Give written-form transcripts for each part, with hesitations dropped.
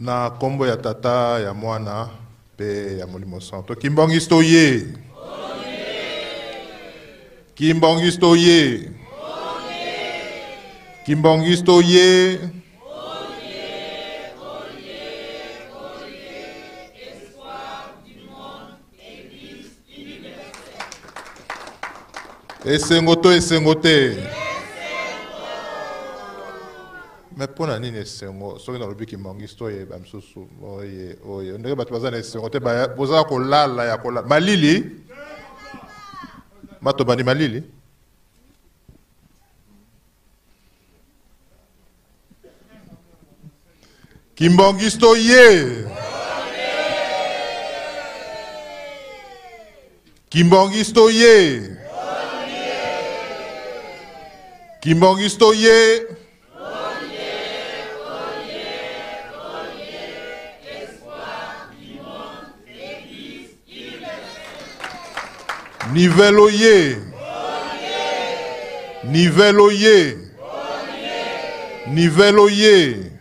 Na kombo ya tata ya mwana pe ya molimo santo. Kimbongisto ye. Kimbongisto ye. Kimbongisto ye. Esengoto, esengote. Mais pour la nini esengo, soki na lobi kimbongisto ye bamsusu, oye, oye, ndenge batu baza na esengote, boza kolala ya kolala. Malili? Mato bani malili? Kimbongisto ye. Kimbongisto ye. Kimbongisto ye. Nivelo ye. Nivelo ye. Nivelo ye.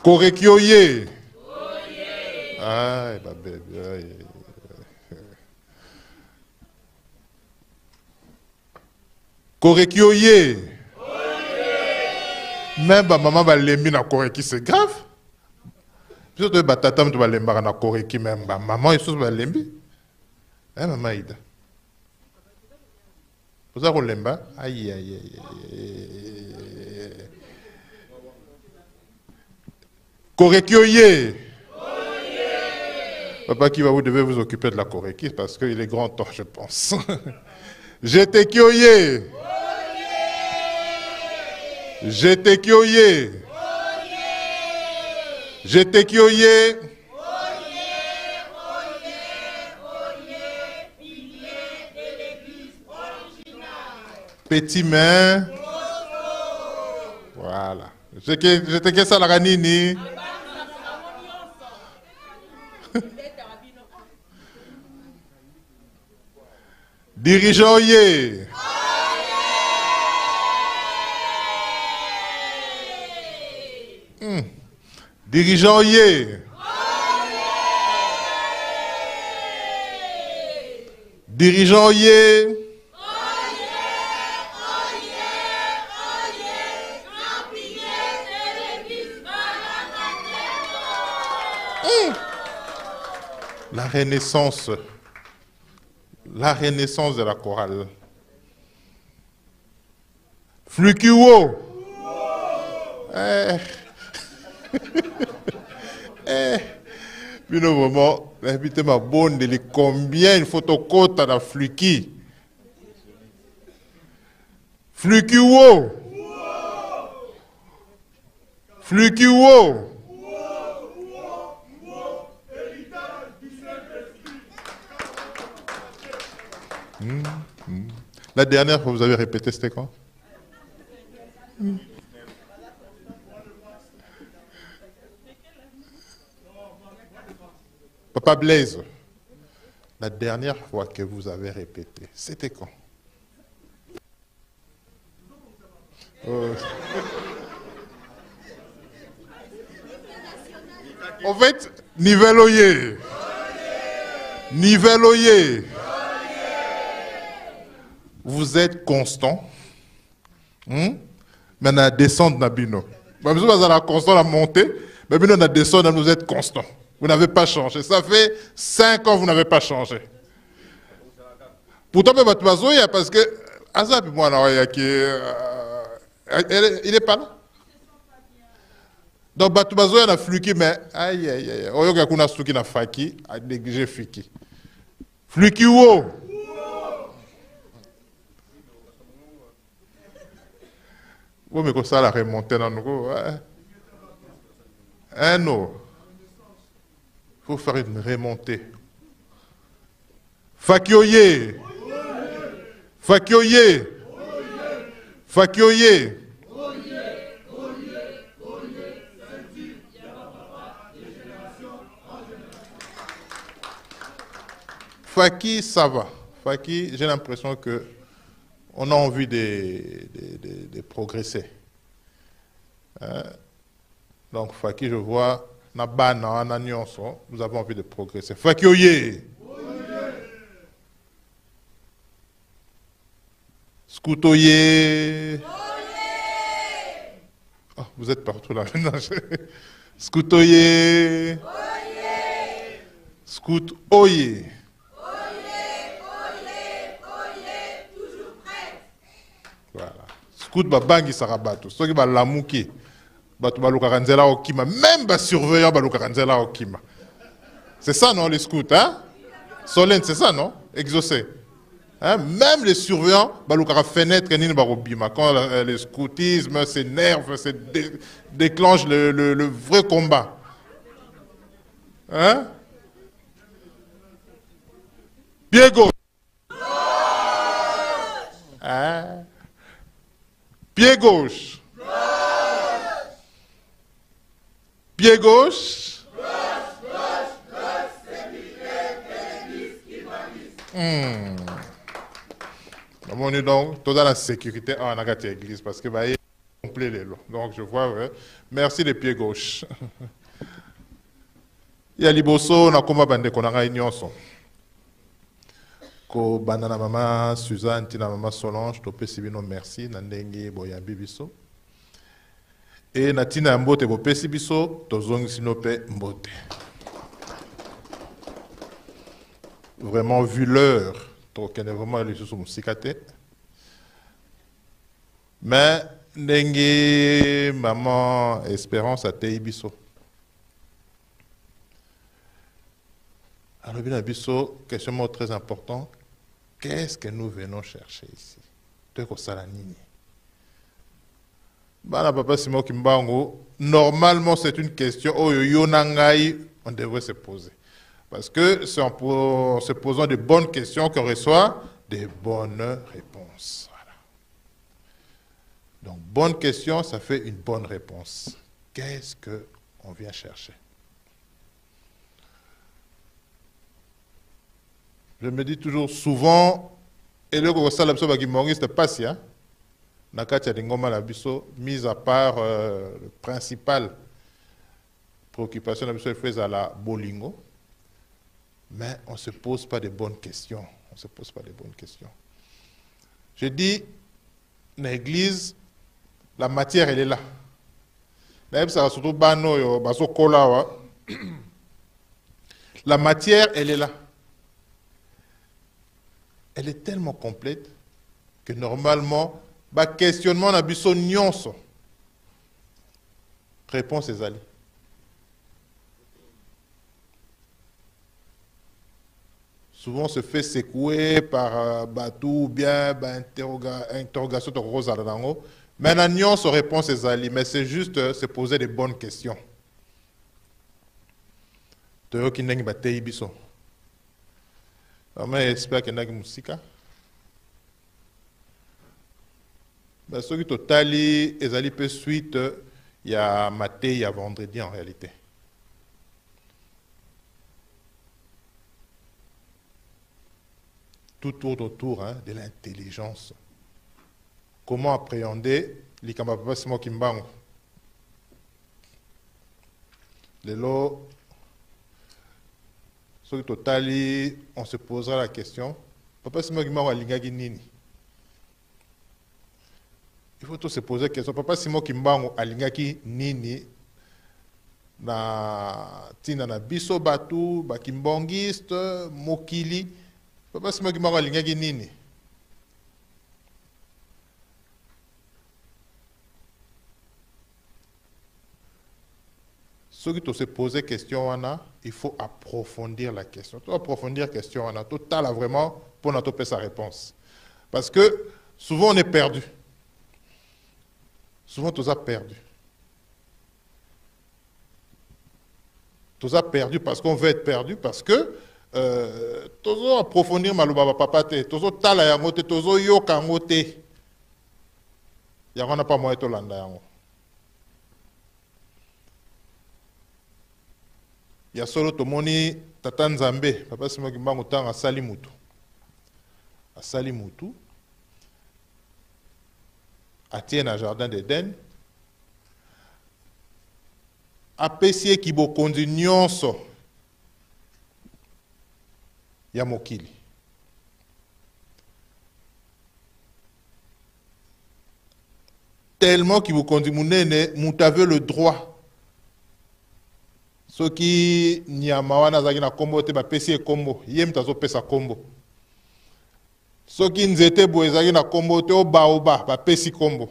Korekyo ye. Ay, ma bébé. Korekyo ye. Même maman va l'aimer na koreki, c'est grave. Surtout que tata me va l'aimer na koreki même maman et tout va l'aimer. Hein maman Ida. Vous avez l'aimer? Aïe aïe aïe. Korekyo ye. Papa qui va vous devez vous occuper de la koreki parce qu'il est grand temps, je pense. J'étais kyoye. J'étais kyoye. J'étais kyoye. Petit main. Voilà. J'étais que ça la ranini. Dirigeant ye. Dirigeant ye. Dirigeant ye. La renaissance. La renaissance de la chorale. Flukiwo. Puis au moment, l'invité m'a bonne de combien il faut au côté dans Fluki. Flukiwo. Flukiwo. La dernière fois, vous avez répété, c'était quoi? Papa Blaise, la dernière fois que vous avez répété, c'était quand? En fait, Niveloye. Niveloye. Vous êtes constant. Mais on a descendre dans Bino. Même si vous êtes constant à monter, mais on a descendre, vous êtes constant. Vous n'avez pas changé. Ça fait 5 ans que vous n'avez pas changé. Pourtant, parce que Azab, moi, il n'est pas là. Donc, Batubazo, il a fluki, mais aïe, aïe, aïe. Il y a un qui a faki, a négligé fiki. Fluki où? Oui, mais comme ça, la remontée dans nous. Non. Il faut faire une remontée. Fakioye. Fakioye. Fakioye. Faki, ça va. Faki, j'ai l'impression que on a envie de progresser. Hein? Donc, Faki, je vois, nous avons envie de progresser. Faki, oye! Scoutoyer. Oh, vous êtes partout là maintenant. Scoutoyer. Scout oye. Toujours prêt. Voilà. Scout babangi sarabato. Soki ba lamuki. Batu baluka nzela okima. Même ba surveillant baluka nzela okima. C'est ça non les scouts, hein? Solène, c'est ça non? Exaucé. Hein? Même les surveillants, balukara fenêtre, quand le scoutisme s'énerve, déclenche le vrai combat. Hein? Pied gauche. Hein? Pied gauche. Pied gauche. On est donc dans la sécurité en agate église parce que bah, complet les lots. Donc je vois, ouais. Merci les pieds gauche. Il y a liboso na komba bande konanga nyonso. Ko banana mama Suzanne tina mama Solange to pesi bino merci na ndenge boya bibiso. Et na tina mbote bo pesi biso to zongi sinope mbote. Vraiment vu l'heure. Donc, il y a vraiment les choses musicate. Mais, n'engue maman Espérance à Teibiso. Alors, bien, Bisso, question très importante. Qu'est-ce que nous venons chercher ici? Bana papa Simon Kimbango, normalement, c'est une question, oh, yonangai, on devrait se poser. Parce que c'est en se posant de bonnes questions qu'on reçoit de bonnes réponses. Voilà. Donc, bonne question, ça fait une bonne réponse. Qu'est-ce qu'on vient chercher? Je me dis toujours souvent, et le c'était pas si, hein? Nakatia Dingoma Labiso, mis à part le principal préoccupation de faisait à la Bolingo. Mais on ne se pose pas de bonnes questions. On ne se pose pas de bonnes questions. Je dis, dans l'église, la matière, elle est là. La matière, elle est là. Elle est tellement complète que normalement, le questionnement n'a pas de réponse est allée. Souvent on se fait secouer par Batou ou bien interrogation de Rose Adango. Maintenant, on se répond ses alliés, mais c'est juste se poser des bonnes questions. Toyo qui n'est pas teibiso. J'espère qu'il y a une musique. Ce qui est total, les peu suite, il y a matin, il y a vendredi en réalité. Tout tourne autour de l'intelligence. Comment appréhender les camarades Simon Kimbango? Lelo, sur le total, on se posera la question. Papa Simon Kimbango a l'ingagi nini? Il faut tous se poser la question. Papa Simon Kimbango a l'ingagi nini? Na tina na biso batu, bakimbongiste, mokili. Papa Simon Kimbango a l'ingagi nini? Ceux qui se posent question, il faut approfondir la question. Tu approfondir la question, tout a vraiment pour notre sa réponse. Parce que souvent on est perdu. Souvent tu as perdu. Tu as perdu parce qu'on veut être perdu, parce que tu as approfondir maluba papa te, tu as tala yangote, tu as yoka yangote. Yango n'a pas moyen de landa yango. Il y a solo tomoni tata Nzambe, papa Simon Kimbango tanga sali mutu. asali mutu atie na jardin d'Eden apesi ye kibokonzi nyonso ya mokili. Tellement kibokonzi munene mutu avait le droit soki nyama wana azalaki na kombo te bapesi ye kombo ye mutu azopesa kombo. Soki nzete boye ezalaki na kombo te o baoba bapesi kombo.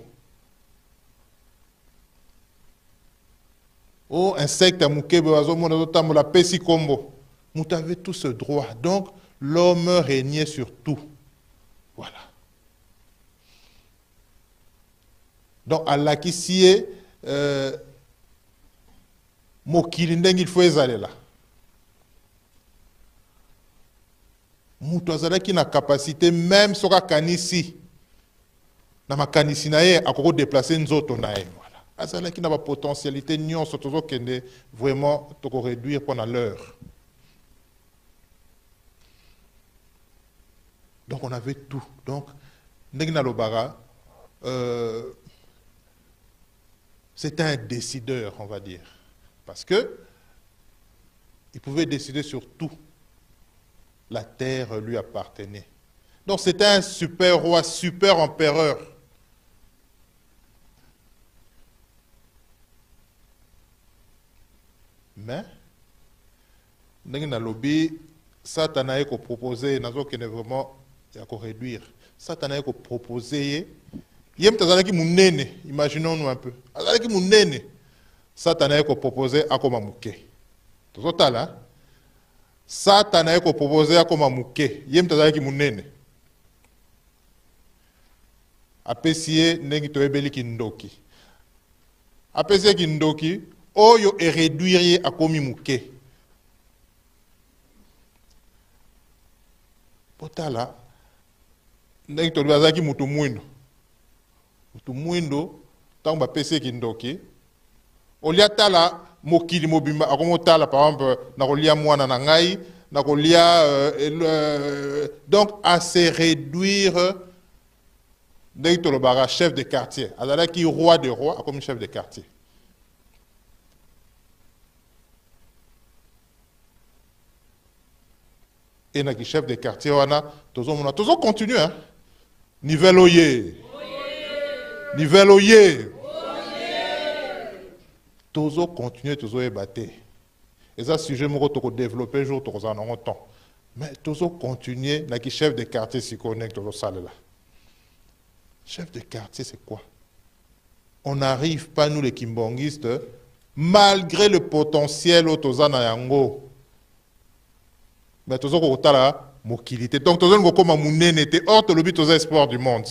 O insecte ya mukebe azomona azotambola apesi kombo. Mutu avait tout ce droit. Donc l'homme régnait sur tout. Voilà. Donc alakisi ye mokili ndenge il faut ezalela. Mutu azalaki na capacité même soka kanisi na makanisi na ye akoko déplacer nzoto na ye. Voilà. Azalaki na ba potentialité nyonso tozokende vraiment toko réduire pendant l'heure. Donc on avait tout. Donc ndenge na lobara c'était un décideur, on va dire. Parce que il pouvait décider sur tout. La terre lui appartenait. Donc c'était un super roi, super empereur. Mais, ndenge na lobi, Satan a proposé, nazo kene vraiment ya ko réduire. Satan a proposé yem tazalaki munene, imaginons-nous un peu. Azalaki munene. Satan a proposé akoma muke. Tozotala. Satan a proposé akoma muke. Yem tazalaki munene. Apesiye nengi toebeli kindoki. Apesiye kindoki, oyo e réduire akomi muke. Potala, nengi tolibazaki mutu mwindo. Mutu mwindo, tango bapesiye kindoki, olia tala mokili mobimba akomo tala par exemple nakolia mwana na ngai nakolia donc à se réduire ndenge tolobaka chef de quartier azalaki roi de roi akomi chef de quartier. Et naki chef de quartier wana tozo continue hein nivel oye nivel oye tozo continuer tozo ébattre. Et ça sujet moko toko développer jour tozo en un temps. Mais tozo continuer na ki chef de quartier si connect tozo sale là. Chef de quartier c'est quoi? On n'arrive pas nous les kimbongistes malgré le potentiel au toza na yango. Mais tozo ko tala mokilité. Donc tozo ngo koma munene te hors to lobi tozo espoir du monde.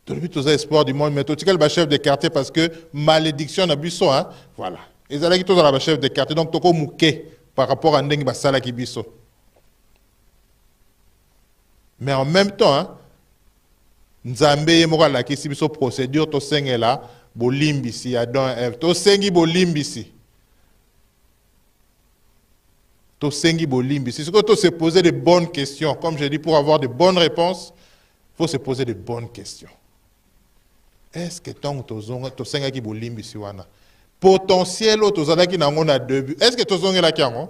Tout le but aux espoirs du monde, mais tout le chef de quartier parce que malédiction n'a biso, hein, voilà. Ils allaient tous dans la chef de quartier, donc toko mouké par rapport à n'engi basala qui biso. Mais en même temps, hein, Nzambe yemora la kisi biso procédure to sengela bolimbisi Adam Eve to sengi bolimbisi. To sengi bolimbisi. C'est que se poser de bonnes questions, comme je dis, pour avoir de bonnes réponses, il faut se poser de bonnes questions. Est-ce que tant que tu as qui bolimbi siwana potentiel au tozala ki nango na début est-ce que tu zonge la kiango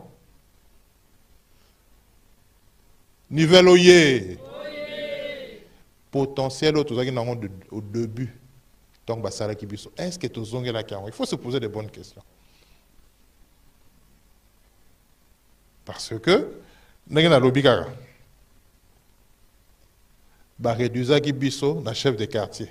niveau oye potentiel au tozala ki nango au début tant basala ki biso est-ce que tu zonge la kiango il faut se poser de bonnes questions parce que ndenge na lobi kaka ba réduisa ki biso na chef de quartier.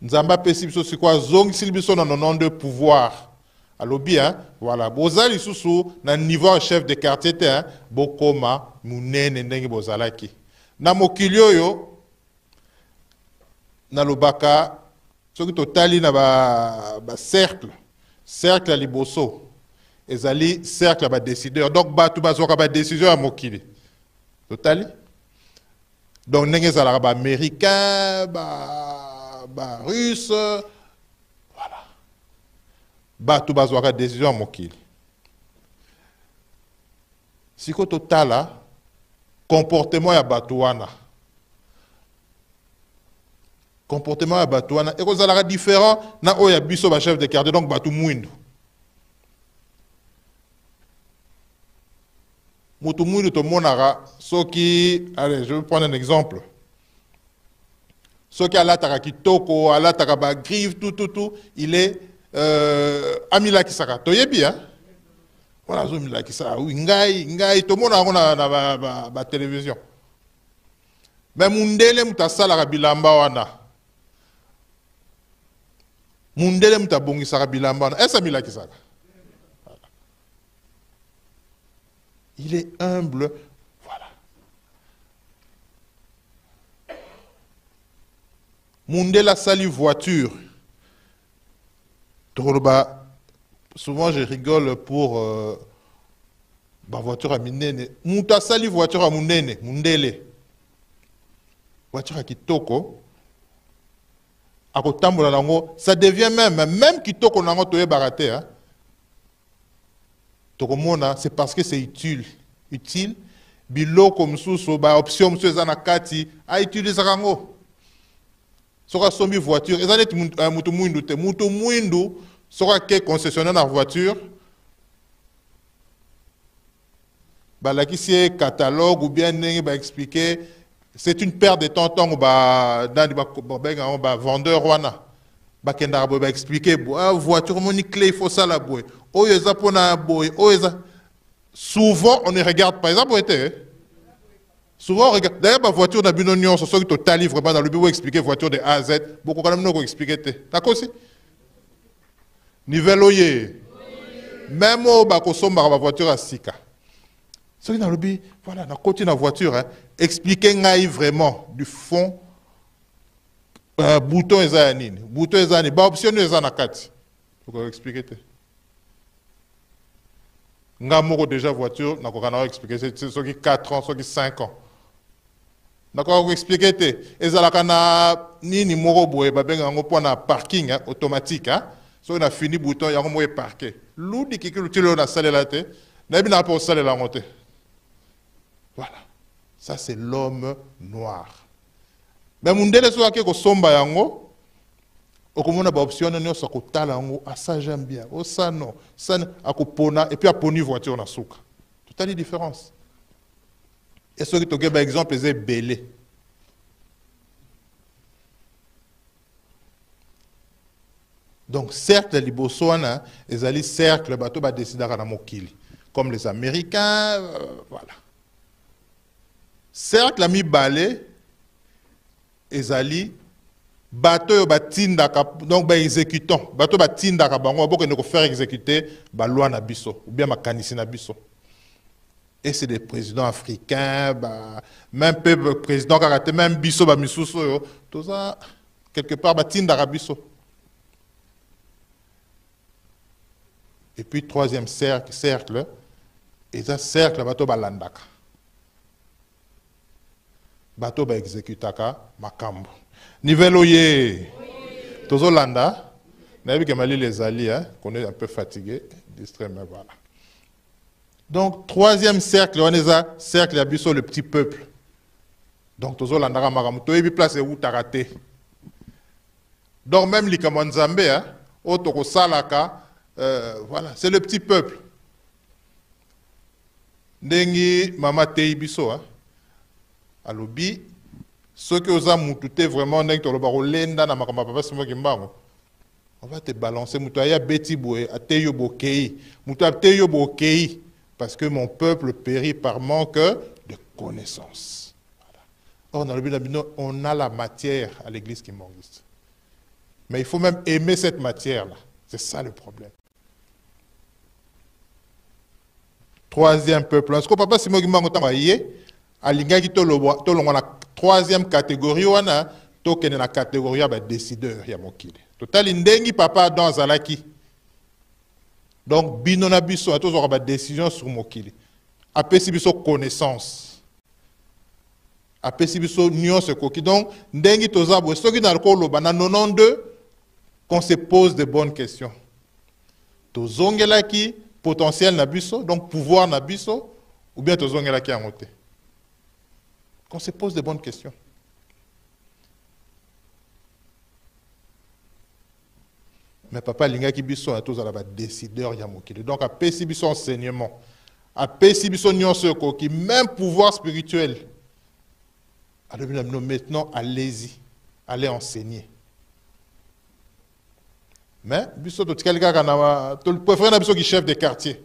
Nzamba pesi biso c'est quoi zong silbiso na nom de pouvoir. Alors bien, voilà, bozali susu na niveau chef de quartier te hein, bokoma munene ndenge bozalaki. Na mokili oyo na lobaka soki totali na ba cercle ya liboso ezali cercle ba décideur. Donc batu bazoka ba décision ya mokili. Totali. Donc ndenge ezalaka ba américain ba russe voilà batu bazwaka décision ya mokili siko totala comportement ya bato wana. Comportement ya bato wana ekozalaka différent na oyo ya biso ba chef de quartier, donc bato mwindu. Mutu mwindu tomonaka soki, allez, je vais prendre un exemple. Soki alataka kitoko, alataka ba grive, tout, il est amila kisaka. Toyebi, hein? Voilà, amila kisaka. Oui, ngai, tout le monde a na télévision. Mais mundele mutasala bilamba wana. Mundele mutabongisaka bilamba wana. Est-ce amila kisaka? Il est humble. Voilà. Mundela sali voiture. Souvent je rigole pour ma voiture à minene. Muta sali voiture à munene, mundele. Voiture à kitoko. Akotambola nango, ça devient même kitoko nango toye baraté, hein. C'est parce que c'est utile. Biloko msuso ba option msuso na kati a utiliser rango. Soka sombi voiture, ezaleti mutu mwindu te. Mutu mwindu soka ke concessionnaire na voiture. Ba la qui catalogue ou bien nenge ba expliquer, c'est une perte de temps ba dans ba vendeur wana. Ba kenda ba expliquer voiture moni clé il faut ça la boy. Souvent, on ne regarde pas. Souvent, on regarde. D'ailleurs, la voiture n'a pas de ce qui total livre dans le bureau expliquer voiture de A à Z. Beaucoup quand même nous expliquer. D'accord aussi? Niveloyer. Même au bakosomba la voiture à Sika. Ce qui dans le bureau, voilà, on continue la voiture. Expliquer vraiment du fond. Bouton et zanine. Bouton et zanine. Bah option et zanakati. Faut expliquer. Ngamoko déjà voiture, n'a pas expliqué, c'est ceux qui 4 ans, ceux qui 5 ans. D'accord, vous expliquez, et ça la ni moro boye, babenga ngo point na parking automatique, hein. So on a fini bouton, il y a un parqué. L'oudi qui le na salle la te, n'a pas pour salle la montée. Voilà, ça c'est l'homme noir. Mais mon délai soit que somba yango. Okomona ba option nyo sa kotala ngo asa j'aime bien o ça non ça akopona et puis aponi voiture na souka totally différence et ce qui te geba exemple c'est belé donc cercle liboso wana ezali cercle bato ba décidera na mokili comme les américains voilà cercle mi balé ezali bato yo batindaka donc ba exécutant bato batindaka bango boko ne ko faire exécuter ba loi na biso ou bien makanisi na biso et c'est des présidents africains même peuple président karaté même biso ba misuso yo tout ça quelque part batindaka biso et puis troisième cercle et ça cercle bato balandaka bato ba exécutaka makambo Niveloyer. Tozolanda. Nabi Kemali les alliés, qu'on est un peu fatigué, distrait, mais voilà. Donc, troisième cercle, on est à cercle abisso le petit peuple. Donc, Tozolanda Ramaramouto, et place où t'arrêté. Donc, même les Kamanzambe, Otoko Salaka, voilà, c'est le petit peuple. Nengi Mama Teibiso, Alobi. Ceux qui osent moutouter vraiment, on va te balancer. Moutaya beti boé, ateyo bokei. Moutaya teyo bokei. Parce que mon peuple périt par manque de connaissances. Voilà. Or, on a la matière à l'église qui m'existe. Mais il faut même aimer cette matière-là. C'est ça le problème. Troisième peuple. Est-ce que papa Simon Guimang alinga ki tolongwa na troisième catégorie wana tokene na catégorie ya ba décideur ya mokili totali ndengi papa dans alaki donc bino na biso atozwa ba décision sur mokili apesi biso connaissance apesi biso nyonso koki donc ndengi tozabo soki na koloba na 92 qu'on se pose de bonnes questions tozongelaki potentiel na biso donc pouvoir na biso ou bien tozongela ki yango te. Qu'on se pose de bonnes questions. Mais papa lingaki biso a tous à décideur ya mokili. Donc à pesi biso enseignement, à pesi biso nyonso qui même pouvoir spirituel. Alors maintenant allez-y, allez enseigner. Mais biso to tikali kaka na to préféré na biso qui chef de quartier.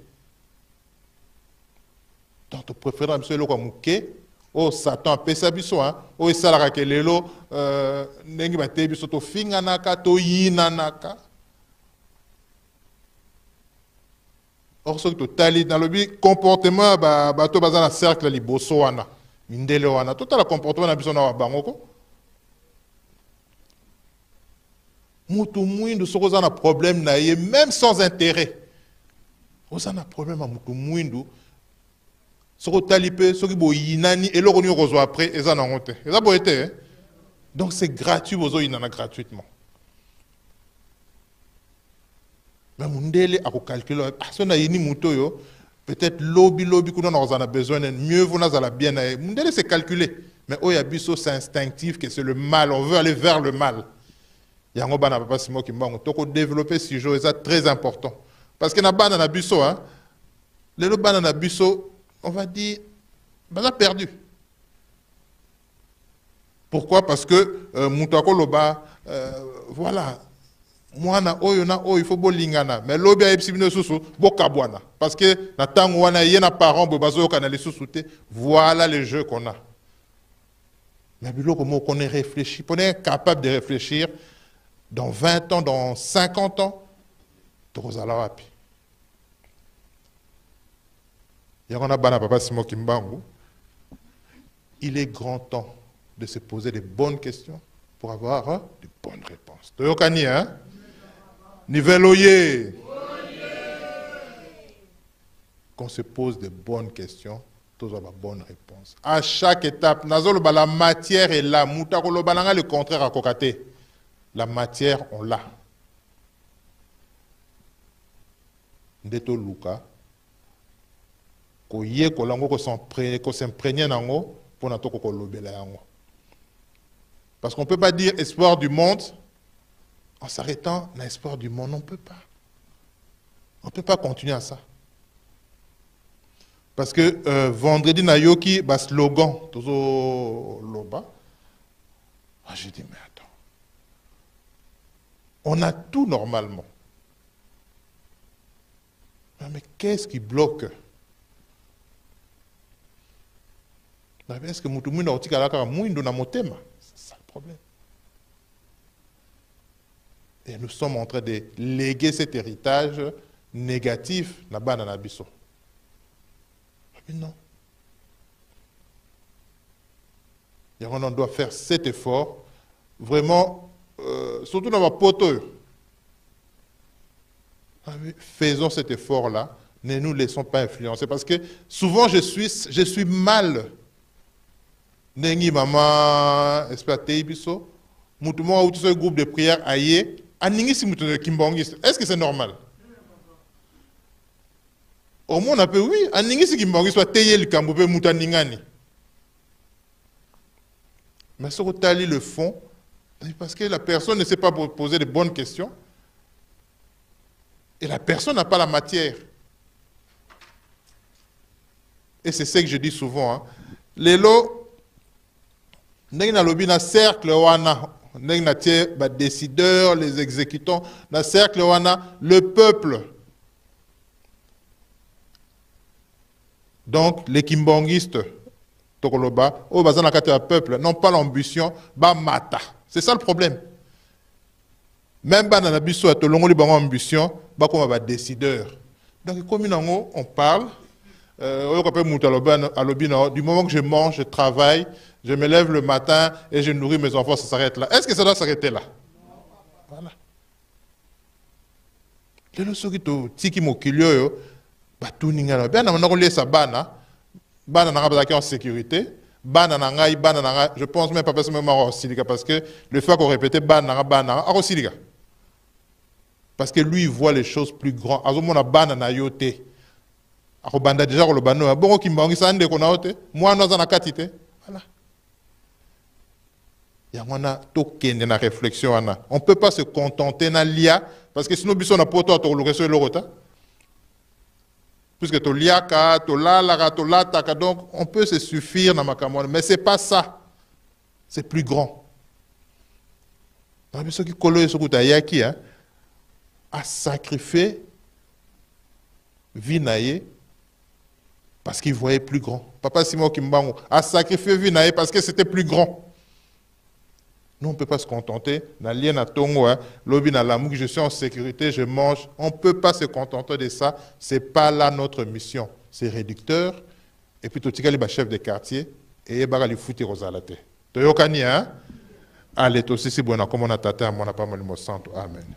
Donc to préféré na biso eloko muke. Oh Satan pesa biso hein, oh esalaka kelelo ndenge bate biso to finganaka to yinanaka. Or ce que tali dans le comportement bato baza na cercle liboso wana mindele wana tout le comportement na biso na bangoko mutu mwindu soko za na problème na ye même sans intérêt oza na problème a mutu mwindu soko tali pe soki boyinani eloko ni okozwa après eza na honte eza boete donc c'est gratuit bozo yinana gratuitement. Mais mundele a calculé si on a yini mutoyo peut-être lobby qu'on a besoin mieux vous n'avez bien mundele c'est calculé mais oyabiso c'est instinctif que c'est le mal on veut aller vers le mal yango bana papa simo kimbango toko développer ce jeu c'est très important parce que na bana na biso hein les bana na biso on va dire bana perdu. Pourquoi? Parce que mutako loba voilà mwana oyo na oyo il faut bolingana mais lobi a epsibino susu bokabwana parce que na tango wana yena parent bo bazo kana les sous-souté voilà le jeu qu'on a. Mais biloko mo qu'on est réfléchi, on est capable de réfléchir dans 20 ans, dans 50 ans tozala wapi. Yakona bana papa Simo Kimbangu, il est grand temps de se poser de bonnes questions pour avoir de bonnes réponses. Toyokani hein? Niveloyer. Qu'on se pose de bonnes questions, tous ont de bonnes réponses. À chaque étape, la matière est là. Le contraire à Kokate. La matière, on l'a. Ndeto Luka. Koye kolango ko s'imprégner nango pour na toko ko lobela yango. Parce qu'on ne peut pas dire espoir du monde en s'arrêtant à l'espoir du monde. On ne peut pas. On ne peut pas continuer à ça. Parce que vendredi, Nayoki, bas slogan, Tozo Loba. J'ai dit, mais attends. On a tout normalement. Mais qu'est-ce qui bloque? Est-ce que Moutoumou a dit que Motema? C'est ça le problème. Et nous sommes en train de léguer cet héritage négatif là-bas dans l'Abisso. Mais non. Et on doit faire cet effort, vraiment, surtout dans ma poteau. Faisons cet effort-là, ne nous laissons pas influencer. Parce que souvent, je suis mal. Nengi maman, exploité Ibisso, Moutouma ou tout ce groupe de prière aïe. Est-ce que c'est normal? Au moins on a peu oui, Aningisi Kimbongi soit tayé le Kamboube Moutaningani. Mais sur le fond, parce que la personne ne sait pas poser de bonnes questions et la personne n'a pas la matière. Et c'est ce que je dis souvent. Hein. Les lots, nous avons un cercle, les décideurs, les exécutants, dans le cercle, le peuple. Donc, les kimbongistes, Tokoloba, au peuple, n'ont pas l'ambition, mata. C'est ça le problème. Même dans la biso, tu as ambition, comme un décideur. Donc, comme on parle, du moment que je mange, je travaille, je me lève le matin et je nourris mes enfants, ça s'arrête là. Est-ce que ça doit s'arrêter là? Voilà. Les gens qui sont tiki mokilio, tout n'ingana. Bien, on a relié ça bana, bana n'a en sécurité, bana n'a je pense même pas parce que le fait qu'on répétait bana n'a siliga. Parce que lui il voit les choses plus grandes. Azomona bana na yote. Akobanda déjà kolobano bongo kimbangi sande kona ote moi nous en akatite voilà yangwana to kende na réflexion ana on peut pas se contenter na lia parce que sinon biso na poto to lokeso lorota puisque to liaka to la to lataka donc on peut se suffire na makamona mais c'est pas ça c'est plus grand dans biso ki kolo yeso kuta yaki hein a sacrifié vie naie parce qu'il voyait plus grand. Papa Simon Kimbango a sacrifié vie naie parce que c'était plus grand. Nous, on ne peut pas se contenter. Nalien à Tongo, lobi na l'amour, je suis en sécurité, je mange. On ne peut pas se contenter de ça. Ce n'est pas là notre mission. C'est réducteur. Et puis, tout le monde chef de quartier. Et il y a foutu Rosalate. Toyokani, hein? Allez, toi aussi, si bon, comme on a tâté, on n'a pas mal de santo. Amen.